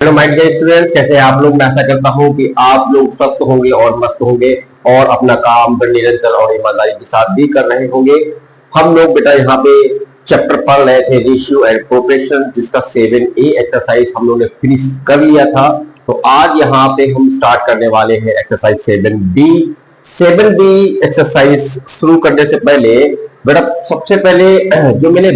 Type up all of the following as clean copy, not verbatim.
Hello my dear students, कैसे हैं आप लोग। मैं आशा करता हूं कि आप लोग स्वस्थ होंगे और मस्त होंगे और अपना काम निरंतर और ईमानदारी के साथ भी कर रहे होंगे। हम लोग बेटा यहाँ पे चैप्टर पढ़ रहे थे रेशियो एंड प्रोपोर्शन, जिसका 7A एक्सरसाइज हम लोग ने फिनिश कर लिया था। तो आज यहाँ पे हम स्टार्ट करने वाले हैं एक्सरसाइज 7B। 7B एक्सरसाइज शुरू करने से पहले बेटा सबसे पहले जो मैंने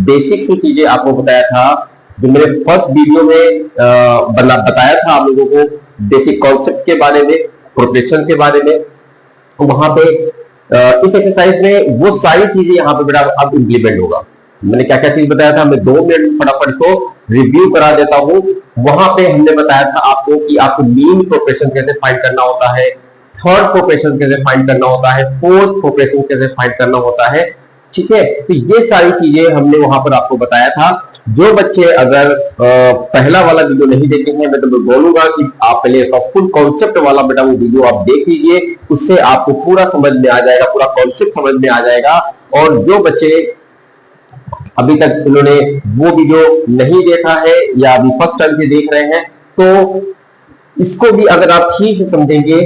बेसिक सी चीजें आपको बताया था, जो मेरे फर्स्ट वीडियो में बताया था आप लोगों को, बेसिक कॉन्सेप्ट के बारे में, प्रोटेक्शन के बारे में। वहां पे इस एक्सरसाइज में वो सारी चीजें यहाँ पे बेटा अब इंप्लीमेंट होगा। मैंने क्या क्या चीज बताया था, मैं 2 मिनट फटाफट को रिव्यू करा देता हूं। वहां पे हमने बताया था आपको कि आपको मीन प्रोपोर्शन कैसे फाइंड करना होता है, थर्ड प्रोपोर्शन कैसे फाइंड करना होता है, फोर्थ प्रोपोर्शन कैसे फाइंड करना होता है। ठीक है, तो ये सारी चीजें हमने वहां पर आपको बताया था। जो बच्चे अगर पहला वाला वीडियो नहीं देखे हैं, मैं तो बोलूंगा कि आप पहले फुल कॉन्सेप्ट वाला बेटा वो वीडियो आप देख लीजिए, उससे आपको पूरा समझ में आ जाएगा, पूरा कॉन्सेप्ट समझ में आ जाएगा। और जो बच्चे अभी तक उन्होंने वो वीडियो नहीं देखा है या अभी फर्स्ट टाइम से देख रहे हैं, तो इसको भी अगर आप ठीक से समझेंगे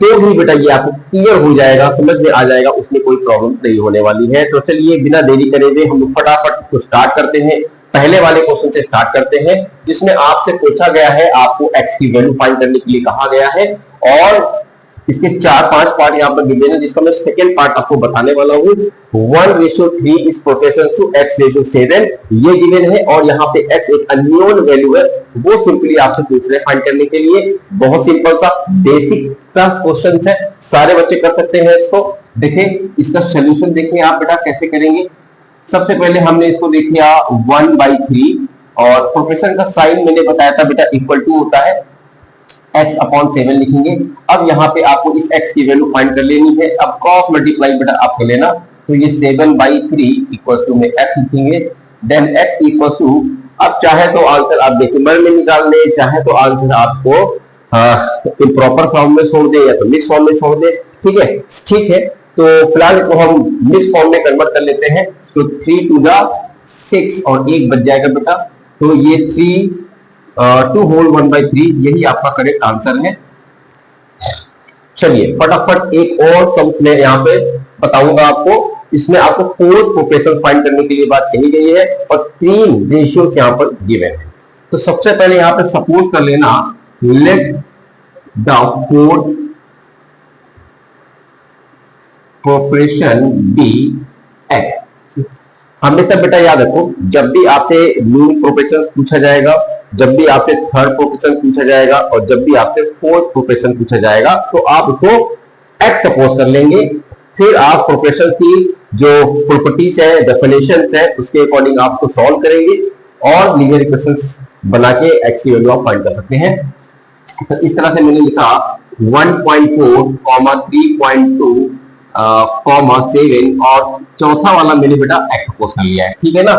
तो भी बेटा ये आपको क्लियर हो जाएगा, समझ में आ जाएगा, उसमें कोई प्रॉब्लम नहीं होने वाली है। तो चलिए बिना देरी करे हुए हम फटाफट को स्टार्ट करते हैं। पहले वाले क्वेश्चन से स्टार्ट करते हैं, जिसमें आपसे पूछा गया है, आपको एक्स की वैल्यू फाइंड करने के लिए कहा गया है और इसके 4-5 पार्ट यहाँ पर गिवन है, जिसका मैं सेकेंड पार्ट आपको बताने वाला हूँ। 1:3 इज प्रोपोर्शन टू x:7 ये गिवन है और यहाँ पे x एक अननोन वैल्यू है, वो सिंपली आपसे पूछ रहे हैं फाइंड करने के लिए। बहुत सिंपल सा बेसिक का क्वेश्चन है, सारे बच्चे कर सकते हैं इसको। देखें इसका सोल्यूशन, देखें आप बेटा कैसे करेंगे। सबसे पहले हमने इसको देख लिया 1/3 और प्रोपोर्शन का साइन मैंने बताया था बेटा इक्वल टू होता है x/7 लिखेंगे। अब यहाँ पे आपको इस x की वैल्यू फाइंड कर लेनी है। अब क्रॉस मल्टीप्लाई बेटा आपको लेना, तो ये 7/3 इक्वल टू में x लिखेंगे, देन x इक्वल टू, अब चाहे तो आंसर आप डेसिमल में निकाल ले, चाहे तो आंसर आपको इम्प्रॉपर फॉर्म में छोड़ दे या तो मिक्स फॉर्म में छोड़ दे। ठीक है, ठीक है। तो फिलहाल इसको हम मिक्स फॉर्म में कन्वर्ट कर लेते हैं, तो 3 2 6 और 1 बच जाएगा बेटा। तो ये 2 होल 1/3 यही आपका करेक्ट आंसर है। चलिए फटाफट एक और सम मैं यहाँ पे बताऊंगा आपको। इसमें आपको 4 प्रोपोर्शंस फाइंड करने के लिए बात कही गई है और 3 रेशियोज यहाँ पर गिवन है। तो सबसे पहले यहाँ पे सपोज कर लेना, let the fourth proportion be X. हमेशा बेटा याद रखो, जब भी आपसे मीन प्रोपोर्शन पूछा जाएगा, जब भी आपसे थर्ड प्रोपोर्शन पूछा जाएगा और जब भी आपसे फोर्थ प्रोपोर्शन पूछा जाएगा, तो आप उसको एक्स सपोज कर लेंगे। फिर आप प्रोपोर्शन की जो प्रॉपर्टीज है, डेफिनेशंस है, उसके अकॉर्डिंग आप उसको सॉल्व करेंगे और लीनियर इक्वेशंस बना के एक्स की वैल्यू आप फाइंड कर सकते हैं। तो इस तरह से मैंने लिखा 1.4, 3.2, 7 और चौथा वाला मैंने बेटा एक्स सपोज कर लिया है। ठीक है ना।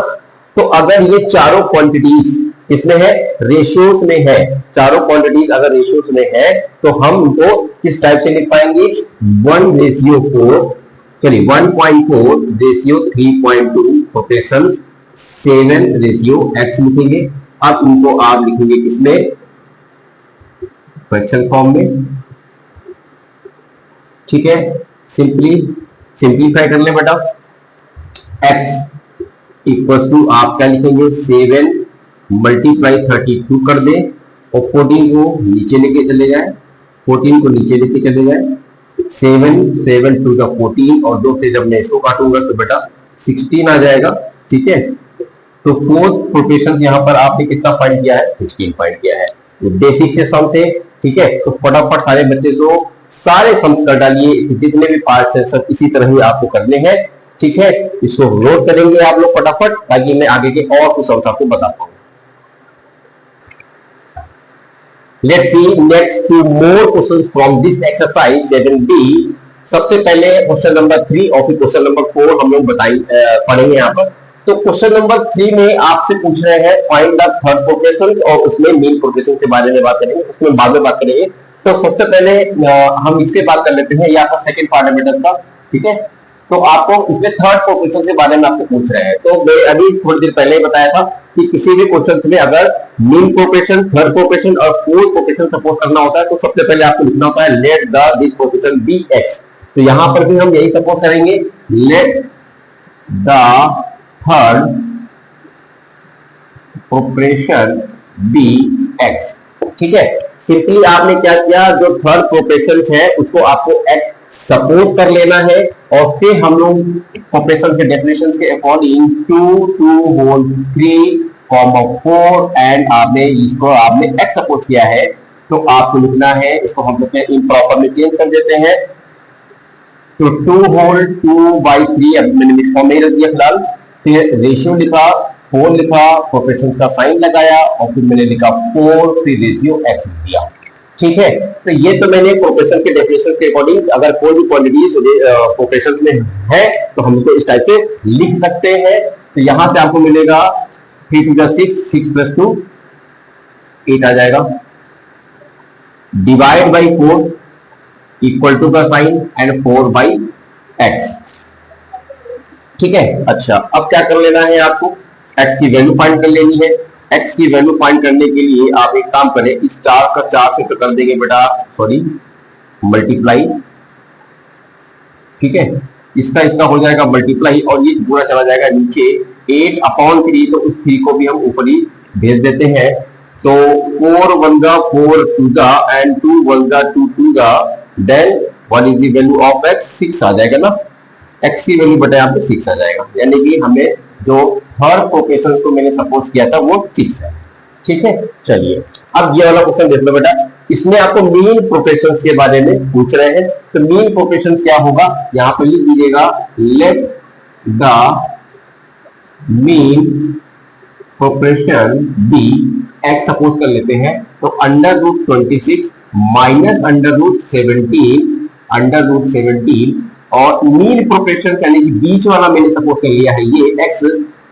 तो अगर ये चारों क्वांटिटीज इसमें है, रेशियोज में है, चारों क्वांटिटीज अगर रेशियोज में है, तो हम इनको किस टाइप से लिख पाएंगे, 1:4, चलिए 1.4 रेशियो 3.2 प्रोपोर्शन 7:x लिखेंगे। अब इनको आप लिखेंगे किसमें, फ्रैक्शन फॉर्म में। ठीक है, सिंप्लीफाई कर ले बेटा। x इक्वल टू आप क्या लिखेंगे, 7 मल्टीप्लाई 32 कर दे और 14 को नीचे लेके चले जाए, 14 को नीचे लेके चले जाए, 7 2 14 और 2 से जब मैं इसको काटूंगा तो बेटा 16 आ जाएगा। ठीक है, तो फोर्थ प्रोपोर्शन यहाँ पर आपने कितना फाइंड किया है, 16 फाइंड किया है। तो बेसिक से सम थे। ठीक है, तो फटाफट सारे बच्चे को सारे सम्स कर डालिए, जितने भी पार्ट्स हैं सब इसी तरह ही आपको करने हैं। ठीक है, इसको नोट करेंगे आप लोग फटाफट, ताकि मैं आगे के और कुछ सम्स आपको बता पाऊं। Let's see next 2 more questions from this exercise 7B। सबसे पहले क्वेश्चन नंबर 3 और फिर क्वेश्चन नंबर 4 हम लोग पढ़ेंगे यहाँ पर। तो क्वेश्चन नंबर 3 में आपसे पूछ रहे हैं फाइंड द थर्ड प्रोपोर्शन और उसमें मीन प्रोपोर्शन के बारे में बात करेंगे, उसमें बाद में बात करेंगे। तो सबसे पहले हम इसके बात कर लेते हैं, ये आपका सेकंड पार्ट है बेटा इसका। ठीक है, तो आपको इसमें थर्ड प्रोपोर्शन के बारे में आपसे पूछ रहे हैं। तो मैं अभी थोड़ी देर पहले ही बताया था कि किसी भी क्वेश्चन में अगर मीन प्रोपोर्शन, थर्ड प्रोपोर्शन और फोर्थ प्रोपोर्शन सपोज करना होता है तो सबसे पहले आपको लिखना होता है let the this proportion be X. तो यहां पर भी हम यही सपोज करेंगे, let the third proportion be X. ठीक है, सिंपली आपने क्या किया, जो थर्ड प्रोपोर्शन है उसको आपको एक्स सपोज कर लेना है और फिर हम लोग प्रोपोर्शन के डेफिनेशन के अकॉर्डिंग 2 2 होल 3 4 एंड आपने एक्स सपोज किया है तो आपको लिखना है, इसको हम लोग इम्प्रॉपर में चेंज कर देते हैं। तो 2 होल 2/3 अब मैंने मिक्स फॉर्म में रख दिया फिलहाल, फिर रेशियो लिखा, 4 लिखा, प्रोपोर्शन का साइन लगाया और फिर मैंने लिखा 4, फिर रेशियो एक्स लिख दिया। ठीक है, तो ये तो मैंने प्रोपोर्शन के डेफिनेशन के अकॉर्डिंग अगर कोई भी क्वांटिटीज प्रोपोर्शन में है तो हम इसको इस टाइप से लिख सकते हैं। तो यहां से आपको मिलेगा 3 to 6, 6 + 2 8 आ जाएगा, डिवाइड बाई 4 इक्वल टू का साइन एंड 4/x। ठीक है, अच्छा अब क्या कर लेना है, आपको x की वैल्यू फाइंड कर लेनी है। x की वैल्यू फाइंड करने के लिए आप एक काम करें, इस 4 का 4 से कर देंगे बेटा, सॉरी मल्टीप्लाई। ठीक है, इसका हो जाएगा मल्टीप्लाई और ये पूरा चला जाएगा नीचे 8/3, तो उस 3 को भी हम ऊपर ही भेज देते हैं। तो 4 1 4 2 and 2 1 2 2 then what is the value of x, 6 आ जाएगा ना, x की वैल्यू बेटा यहाँ पे 6 आ जाएगा, यानी कि हमें जो थर्ड प्रोपोर्शन को मैंने सपोज किया था वो 6 है। ठीक है, चलिए अब ये वाला क्वेश्चन देख लो बेटा, इसमें आपको मीन प्रोपोर्शन के बारे में पूछ रहे हैं। तो मीन प्रोपोर्शन क्या होगा, यहाँ पे लिख दीजिएगा let the mean proportion be X suppose कर लेते हैं। तो √26 माइनस √17 और मीन प्रोपोर्शन यानी कि बीच वाला मैंने सपोज कर लिया है ये x,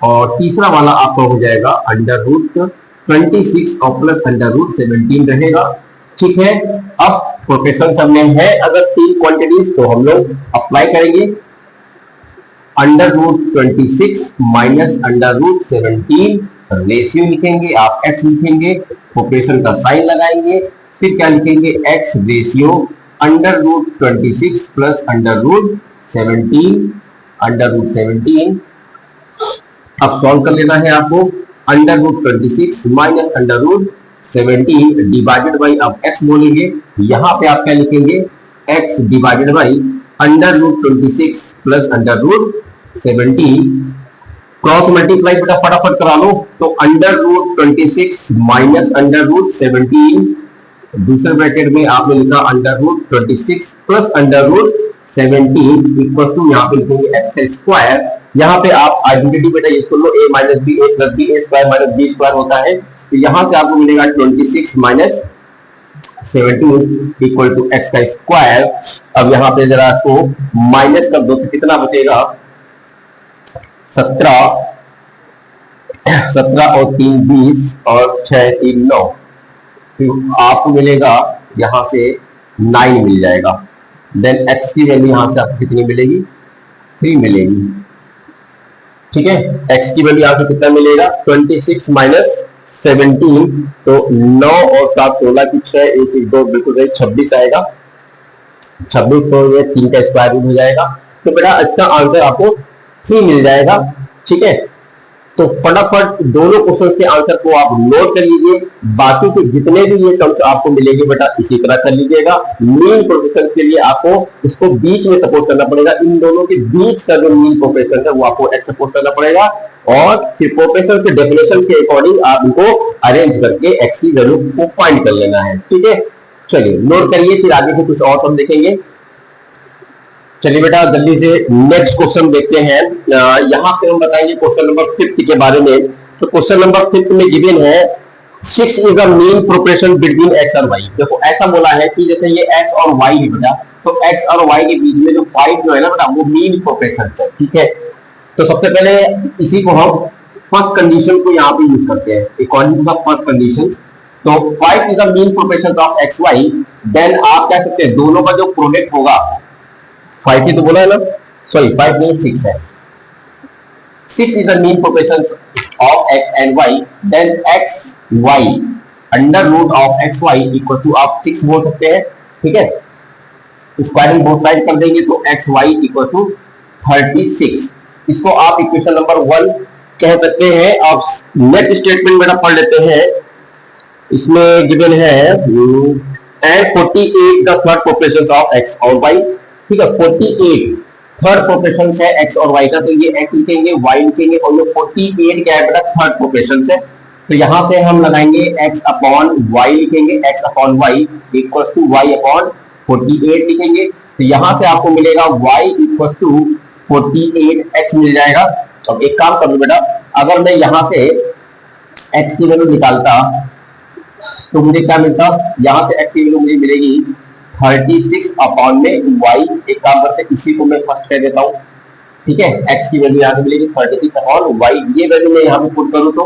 और तीसरा वाला आपका हो जाएगा √26 और प्लस √17 रहेगा। ठीक है, अब प्रोपोर्शन सबने है अगर 3 क्वांटिटीज तो हम लोग अप्लाई करेंगे, √26 माइनस √17 रेशियो लिखेंगे, आप x लिखेंगे, प्रोपोर्शन का साइन लगाएंगे, फिर क्या लिखेंगे x रेशियो √26 प्लस √17 अब सॉल्व कर लेना है आपको। √26 माइनस √17 डिवाइडेड बाई, अब x बोलेंगे, यहां पे आप क्या लिखेंगे x divided by √26 plus √17, cross multiply बेटा फटाफट करा लो। तो √26 माइनस √17 दूसरे ब्रैकेट में आपने लिखा √26 प्लस √17 इक्वल टू यहाँ पे लिखेंगे एक्स स्क्वायर। यहाँ पे आप आइडेंटिटी बेटा यूज कर लो, a minus B A plus B A square minus B square होता है। तो यहाँ से आपको मिलेगा 26 माइनस 17 इक्वल टू एक्स का स्क्वायर। अब यहाँ पे जरा इसको माइनस कर दो तो कितना बचेगा, 17 और 3 20 और 6 3 9, आपको मिलेगा यहां से 9 मिल जाएगा। देन x की वैल्यू यहां से आपको कितनी मिलेगी, 3 मिलेगी। ठीक है, x की वैल्यू यहां से कितना मिलेगा, 26 माइनस 17, तो 9 और 7 16 की 6 1 1 2 बिल्कुल सही 26 आएगा, 26 तो ये 3 का स्क्वायर रूट हो जाएगा। तो बेटा इसका आंसर आपको 3 मिल जाएगा। ठीक है, तो फटाफट दोनों क्वेश्चंस के आंसर को आप नोट कर लीजिए, बाकी के जितने भी ये सम्स आपको मिलेंगे बेटा इसी तरह कर लीजिएगा। मीन प्रोपोर्शन के लिए आपको इसको बीच में सपोज करना पड़ेगा, इन दोनों के बीच का जो मीन प्रोपोर्शन है वो आपको एक्स सपोज करना पड़ेगा और फिर प्रोपोर्शन के डेफिनेशन के अकॉर्डिंग आप इनको अरेंज करके एक्स की वैल्यू को फाइंड कर लेना है। ठीक है, चलिए नोट करिए, फिर आगे से कुछ और सम देखेंगे। चलिए बेटा जल्दी से नेक्स्ट क्वेश्चन देखते हैं। यहाँ पे हम बताएंगे क्वेश्चन नंबर 5 के बारे में। तो क्वेश्चन नंबर 5 में गिवन है 6 is a mean proportion between x और y। देखो ऐसा बोला है कि जैसे ये x और y है बेटा, तो x और y के बीच में जो 5 जो है ना बेटा वो मीन प्रोपोर्शन है। ठीक है, तो सबसे पहले इसी को हम फर्स्ट कंडीशन को यहाँ पे यूज करते हैं, according to the first condition. तो 5 is a mean proportion of x y, then आप कह सकते हैं दोनों का जो प्रोडक्ट होगा 5 ही तो बोला है ना, सॉरी 5 नहीं 6 है। 6 is the mean proportions of x and y, then x y under root of X Y equal to आप 6 बोल सकते हैं, ठीक है। स्क्वायरिंग बोथ साइड कर देंगे तो एक्स वाई इक्वल टू 36। इसको आप इक्वेशन नंबर 1 कह सकते हैं। अब नेक्स्ट स्टेटमेंट बेटा पढ़ लेते हैं। इसमें गिवन है and 48 the third proportions of x और वाई, ठीक है। 48 थर्ड प्रोपोर्शन है एक्स और वाई का, तो ये एक्स लिखेंगे वाई लिखेंगे और ये 48 क्या है बेटा थर्ड प्रोपोर्शन है। तो यहां से हम लगाएंगे x अपॉन वाई लिखेंगे, x upon Y equal to Y upon 48 लिखेंगे। तो यहां से आपको मिलेगा y इक्वल टू 48x मिल जाएगा। अब एक काम करो बेटा, अगर मैं यहां से x की वैल्यू निकालता तो मुझे क्या मिलता, यहां से x की वैल्यू मुझे मिलेगी 36 अपॉन में y। एक काम करते इसी को मैं फर्स्ट कह देता हूं, ठीक है। x की वैल्यू यहां से मिलेगी 36 अपॉन y, ये वैल्यू मैं यहां पे पुट करूं तो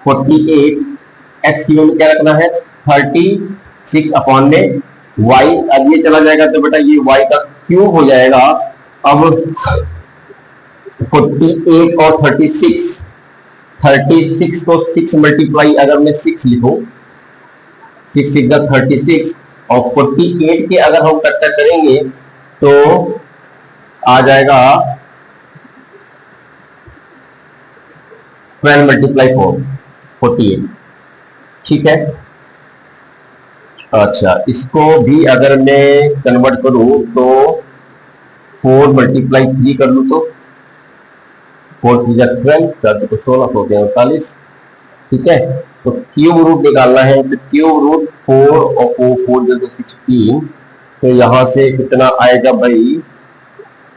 48 x की वैल्यू क्या रखना है 36 अपॉन में y। अब ये चला जाएगा तो बेटा ये y का क्यूब हो जाएगा। अब 48 और 36 को 6 मल्टीप्लाई अगर मैं 6 लिखूं, 6 6 36 और 48 के अगर हम कट्टा करेंगे तो आ जाएगा 12 मल्टीप्लाई 4 48, ठीक है। अच्छा, इसको भी अगर मैं कन्वर्ट करूं तो 4 मल्टीप्लाई 3 कर लूं तो 4 3 12, 4 को 16 हो गया 39, ठीक है। तो क्यूब रूट निकालना है तो क्यूब रूट 4 और 4 जल्द 16, तो यहां से कितना आएगा भाई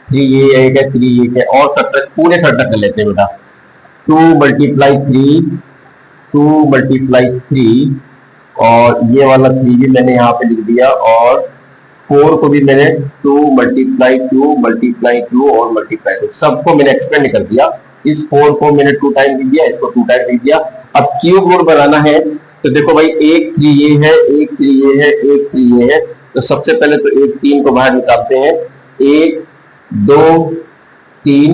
3 ये आएगा 3 ये क्या, और तक पूरे तक कर लेते हैं बेटा। 2 मल्टीप्लाई 3 2 मल्टीप्लाई 3 और ये वाला 3 भी मैंने यहाँ पे लिख दिया, और 4 को भी मैंने 2 मल्टीप्लाई 2 मल्टीप्लाई 2 और मल्टीप्लाई 2 सबको मैंने एक्सपेंड कर दिया। इस 4 को मैंने 2 टाइम लिख दिया, इसको 2 टाइम लिख दिया। अब क्यूब रूट बनाना है तो देखो भाई एक 3 ये है, एक 3 ये है, एक 3 ये है। तो सबसे पहले तो एक 3 को बाहर निकालते हैं, 1 2 3,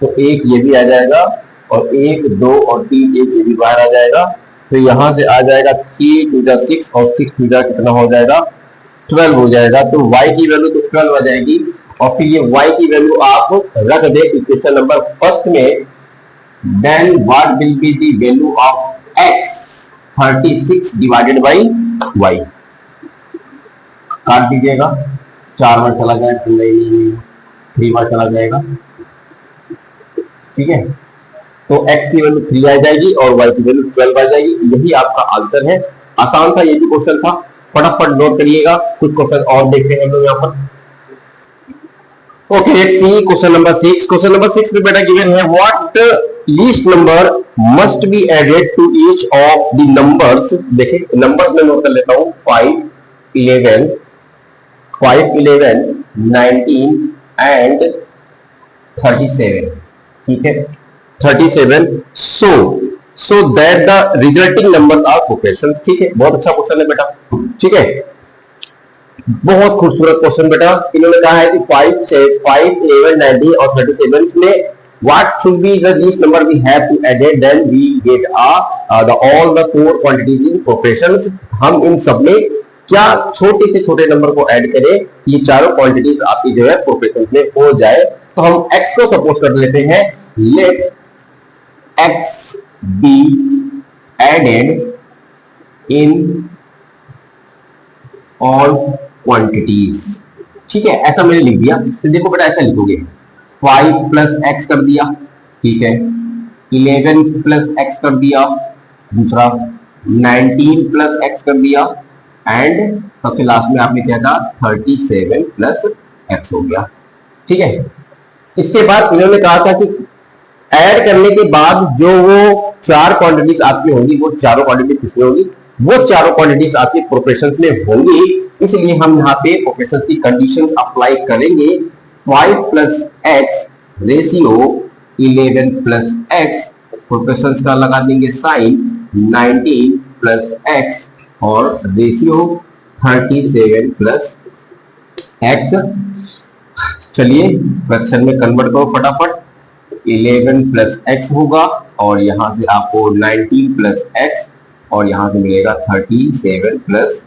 तो एक ये भी आ जाएगा और 1 2 और 3 एक ये भी बाहर आ जाएगा। तो यहां से आ जाएगा 3 2 6 और 6 2 कितना हो जाएगा 12 हो जाएगा। तो y की वैल्यू तो 12 आ जाएगी, और फिर ये y की वैल्यू आप रख दे इक्वेशन नंबर फर्स्ट में। Then what will be the value of x 36 divided by y। काट दीजिएगा, 4 बार चला जाएगा, 3 बार चला जाएगा, ठीक है। तो x की वैल्यू 3 आ जाएगी और y की वैल्यू 12 आ जाएगी। यही आपका आंसर है। आसान सा ये भी क्वेश्चन था, फटाफट नोट करिएगा। कुछ क्वेश्चन और देखते हैं हम लोग यहाँ पर। Okay, let's see question number 6। Question number 6 में बेटा गिवन है what least number must be added to each of the numbers. देखिए नंबर्स में नोट कर लेता हूं, 5 11 19 एंड 37, ठीक है 37। So that the resulting numbers are proportions, ठीक है। बहुत अच्छा क्वेश्चन है बेटा, ठीक है, बहुत खूबसूरत क्वेश्चन बेटा। इन्होंने कहा है कि 5 11 19 और 37 में what should be the least number we have to added, then we get the all the 4 quantities in proportions. हम इन सब में क्या छोटे से छोटे नंबर को ऐड करें, ये चारों क्वांटिटीज आपकी जो है प्रोपोर्शंस में हो जाए। तो हम x को सपोज कर लेते हैं, late x be added in all quantities, ठीक है। ऐसा मैंने लिख दिया। तो देखो बेटा ऐसा लिखोगे 5 प्लस एक्स कर दिया, ठीक है, 11 प्लस एक्स कर दिया, दूसरा 19 प्लस एक्स कर दिया, एंड सबसे लास्ट में आपने क्या कहा 37 प्लस एक्स हो गया, ठीक है। इसके बाद इन्होंने कहा था कि ऐड करने के बाद जो वो 4 क्वांटिटीज आपकी होंगी, वो चारों क्वांटिटीज किसमें होंगी, वो चारों क्वांटिटीज आपकी प्रोपोर्शंस में होंगी। इसलिए हम यहाँ पे प्रोपोर्शंस की कंडीशंस अप्लाई करेंगे। 5 plus x ratio 11 plus x, proportions का लगा देंगे साइन, 19 प्लस एक्स और रेशियो 37 प्लस एक्स। चलिए फ्रैक्शन में कन्वर्ट करो फटाफट। 11 प्लस एक्स होगा और यहां से आपको 19 प्लस एक्स और यहां से मिलेगा 37 प्लस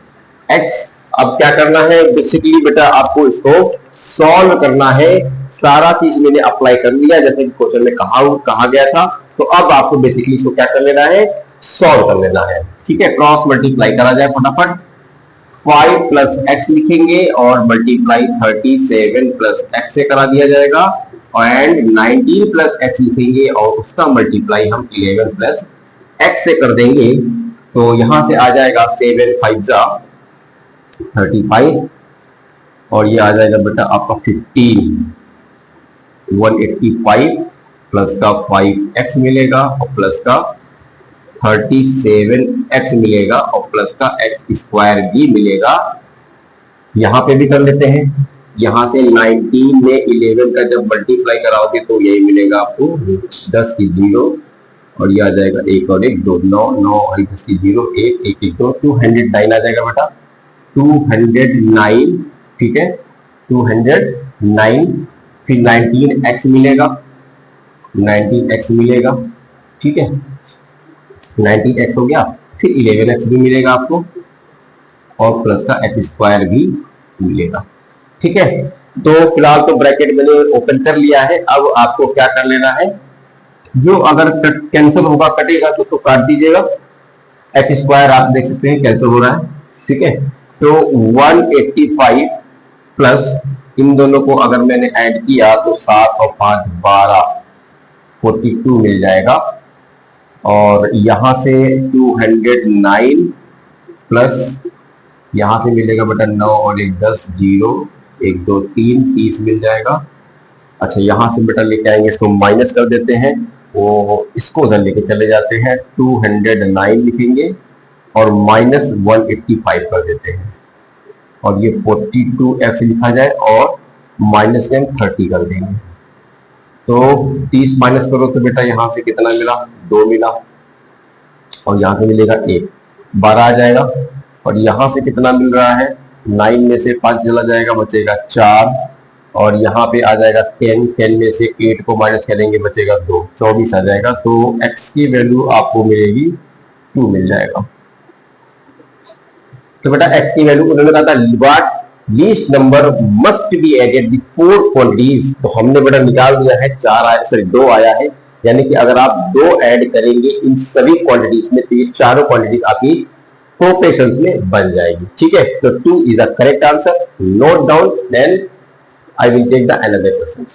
एक्स। अब क्या करना है बेसिकली बेटा, आपको इसको सॉल्व करना है। सारा चीज मैंने अप्लाई कर लिया जैसे कि क्वेश्चन में कहा गया था। तो अब आपको बेसिकली इसको क्या कर लेना है, सॉल्व कर लेना है। ठीक है, क्रॉस मल्टीप्लाई करा जाए फटाफट। 5 प्लस एक्स लिखेंगे और मल्टीप्लाई 37 प्लस एक्स से करा दिया जाएगा एंड 19 प्लस एक्स लिखेंगे और उसका मल्टीप्लाई हम 11 प्लस एक्स से कर देंगे। तो यहां से आ जाएगा 7 5 जा 35 और ये आ जाएगा बेटा आपका 15। 185 प्लस का 5x मिलेगा और प्लस का 37x मिलेगा और प्लस का x स्क्वायर भी मिलेगा। यहां पे भी कर लेते हैं। यहां से 19 में 11 का जब मल्टीप्लाई कराओगे तो यही मिलेगा आपको 10 की 0 और ये आ जाएगा 1 और 1 2 9 9 और 10 की 0 1 1 1 2 209 आ जाएगा बेटा 209। ठीक है 209 फिर 19x मिलेगा 19x मिलेगा। ठीक है 19x हो गया फिर 11x भी मिलेगा आपको और प्लस का x स्क्वायर भी मिलेगा। ठीक है तो फिलहाल तो ब्रैकेट मैंने ओपन कर लिया है। अब आपको क्या कर लेना है, जो अगर कैंसिल होगा कटेगा तो उसको काट दीजिएगा। x स्क्वायर आप देख सकते हैं कैंसिल हो रहा है। ठीक है तो 185 प्लस इन दोनों को अगर मैंने ऐड किया तो 7 और 5 12 42 मिल जाएगा और यहां से 209 प्लस यहां से मिलेगा बेटा 9 और 1 10 0 1 2 3 30 मिल जाएगा। अच्छा यहां से बेटा लेके आएंगे इसको माइनस कर देते हैं वो इसको उधर लेके चले जाते हैं 209 लिखेंगे और माइनस 185 कर देते हैं और ये 42x लिखा जाए और माइनस में 30 कर देंगे। तो 30 माइनस करो तो बेटा यहां से कितना मिला 2 मिला और यहां से मिलेगा 1 12 आ जाएगा और यहां से कितना मिल रहा है 9 में से 5 चला जाएगा बचेगा 4 और यहाँ पे आ जाएगा 10 10 में से 8 को माइनस करेंगे बचेगा 2 24 आ जाएगा। तो x की वैल्यू आपको मिलेगी 2 मिल जाएगा। तो बेटा x की वैल्यू उन्होंने कहा था what least number must be added the 4 quantities. तो हमने बेटा निकाल दिया है 4 आया सॉरी 2 आया है यानी कि अगर आप 2 ऐड करेंगे इन सभी क्वांटिटीज में तो ये चारों क्वांटिटीज आपकी प्रोपोर्शंस में बन जाएगी। ठीक है तो 2 is the correct answer. Note down then I will take the another question.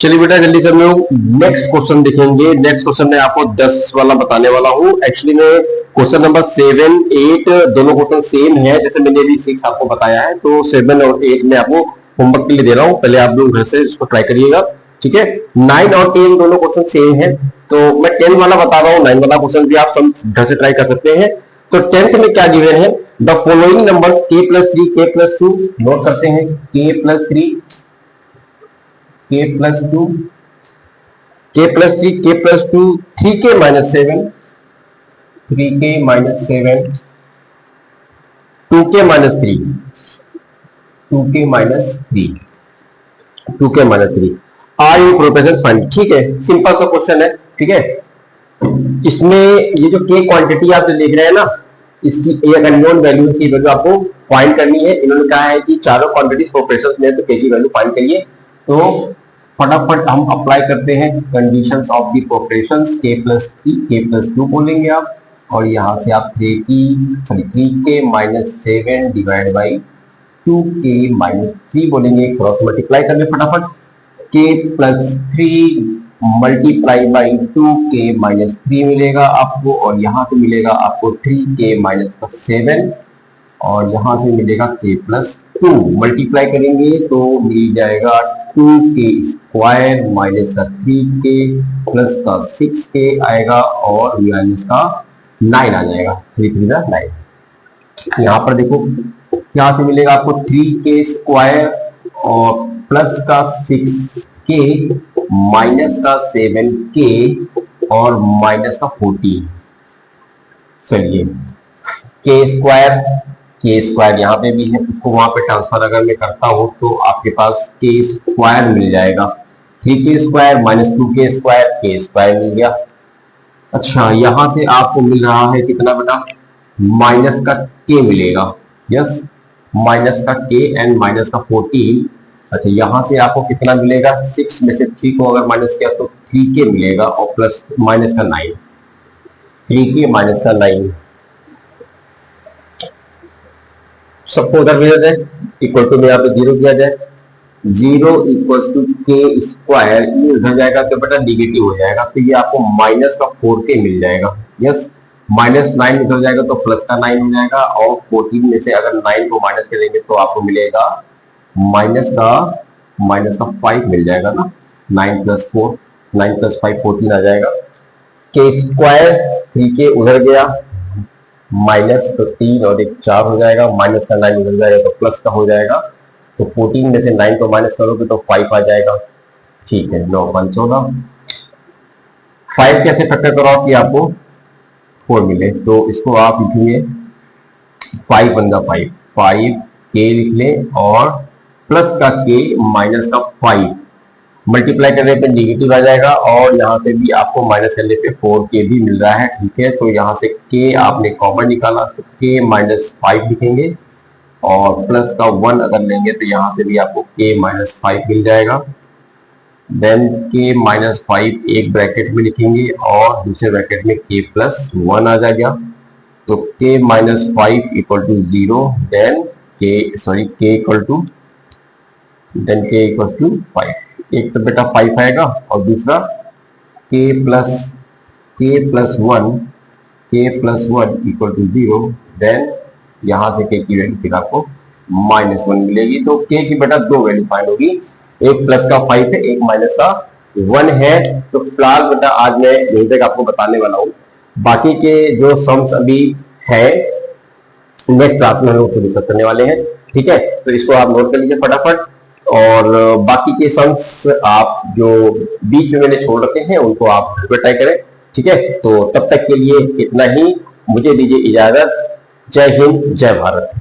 चलिए बेटा जल्दी से हम लोग नेक्स्ट क्वेश्चन देखेंगे। नेक्स्ट क्वेश्चन में आपको 10 वाला बताने वाला हूं। एक्चुअली में क्वेश्चन नंबर 7 8 दोनों क्वेश्चन सेम है जैसे मैंने अभी 6 आपको बताया है। तो 7 और 8 में आपको होमवर्क के लिए दे रहा हूं, पहले आप लोग घर से इसको ट्राई करिएगा। ठीक है 9 और 10 दोनों क्वेश्चन सेम है तो मैं 10 वाला बता रहा हूं, 9 वाला क्वेश्चन भी आप सब घर से ट्राई कर सकते हैं। तो 10th में क्या गिवन है, the following numbers k plus 3 k plus 2 note करते हैं k plus 3 k plus 2 k plus 3 k plus 2 3k minus 7 3k minus 7 2k minus 3 2k minus 3 2k minus 3 are you proportion find. ठीक है simple सा question है। ठीक है इसमें ये जो k क्वांटिटी आप जो देख रहे हैं ना इसकी एक अननोन वैल्यू की वैल्यू आपको फाइंड करनी है। इन्होंने कहा है कि चारों क्वांटिटीज प्रोपोर्शंस में तो k की वैल्यू फाइंड करिए। तो फटाफट हम अप्लाई करते हैं conditions of the proportions k plus 2 बोलेंगे आप और यहां से आप 3k minus 7 divide by 2k minus 3 बोलेंगे। क्रॉस मल्टीप्लाई कर ले फटाफट k plus 3 multiply by 2k minus 3 मिलेगा आपको और यहां से मिलेगा आपको 3k माइनस 7 और यहां से मिलेगा k प्लस 2 मल्टीप्लाई करेंगे तो मिल जाएगा 2k स्क्वायर माइनस का 3k प्लस का 6k आएगा और माइनस का 9 आ जाएगा 3 3 9। यहाँ पर देखो यहां से मिलेगा आपको 3k स्क्वायर और प्लस का 6k माइनस का 7k और माइनस का 14। चलिए k स्क्वायर के स्क्वायर यहाँ पे भी है, उसको वहां पे ट्रांसफर अगर मैं करता हूँ तो आपके पास के स्क्वायर मिल जाएगा। 3k square minus 2k square, के स्क्वायर मिल गया। अच्छा, यहां से आपको मिल रहा है कितना बेटा, माइनस का के मिलेगा। यस, माइनस का के एंड माइनस का 14। अच्छा, यहां से आपको कितना मिलेगा, 6 में से 3 को अगर माइनस किया तो 3k मिलेगा और प्लस माइनस का 9, 3k माइनस का 9 सबको उधर भेजा जाए, इक्वल टू में यहाँ पे 0 किया जाए, 0 इक्वल टू के स्क्वायर, ये उधर जाएगा तो बेटा निगेटिव हो जाएगा, तो ये आपको माइनस का 4k मिल जाएगा। यस, माइनस 9 इधर जाएगा तो प्लस का 9 हो जाएगा, और 14 में से अगर 9 को माइनस करेंगे तो आपको मिलेगा माइनस का 5 मिल जाएगा ना, 9 प्लस 4, 9 प्लस 5 14 आ जाएगा। के स्क्वायर 3k उधर गया, माइनस तो 3 और 1 4 हो जाएगा, माइनस का 9 उधर जाएगा तो प्लस का हो जाएगा, तो 14 में से 9 को माइनस करोगे तो 5 आ जाएगा। ठीक है, 9 5 14। 5 कैसे फैक्टर करो कि आपको 4 मिले, तो इसको आप लिखिए 5 बंदा 5, 5 के लिख ले और प्लस का के माइनस का 5, मल्टीप्लाई करने पे निगेटिव आ जाएगा, और यहाँ से भी आपको माइनस करने पे 4k भी मिल रहा है। ठीक है, तो यहाँ से k आपने कॉमन निकाला तो k माइनस 5 लिखेंगे, और प्लस का 1 अगर लेंगे तो यहाँ से भी आपको k माइनस 5 मिल जाएगा। देन k माइनस 5 एक ब्रैकेट में लिखेंगे और दूसरे ब्रैकेट में k प्लस 1 आ जाएगा, तो k minus 5 equal to 0, then k equal to 5। एक तो बेटा 5 आएगा और दूसरा k plus 1 equal to 0, then यहां से k की वैल्यू फिर आपको -1 मिलेगी। तो k की बेटा 2 वैल्यू फाइंड होगी, एक प्लस का 5 है, एक माइनस का 1 है। तो फिलहाल बेटा आज मैं यहीं तक आपको बताने वाला हूँ, बाकी के जो सम्स अभी है नेक्स्ट क्लास में हम लोग डिस्कस करने वाले हैं। ठीक है, तो इसको आप नोट कर लीजिए फटाफट, और बाकी के सम्स आप जो बीच में मैंने छोड़ रखे हैं उनको आप घर पर ट्राई करें। ठीक है, तो तब तक के लिए इतना ही, मुझे दीजिए इजाजत। जय हिंद, जय भारत।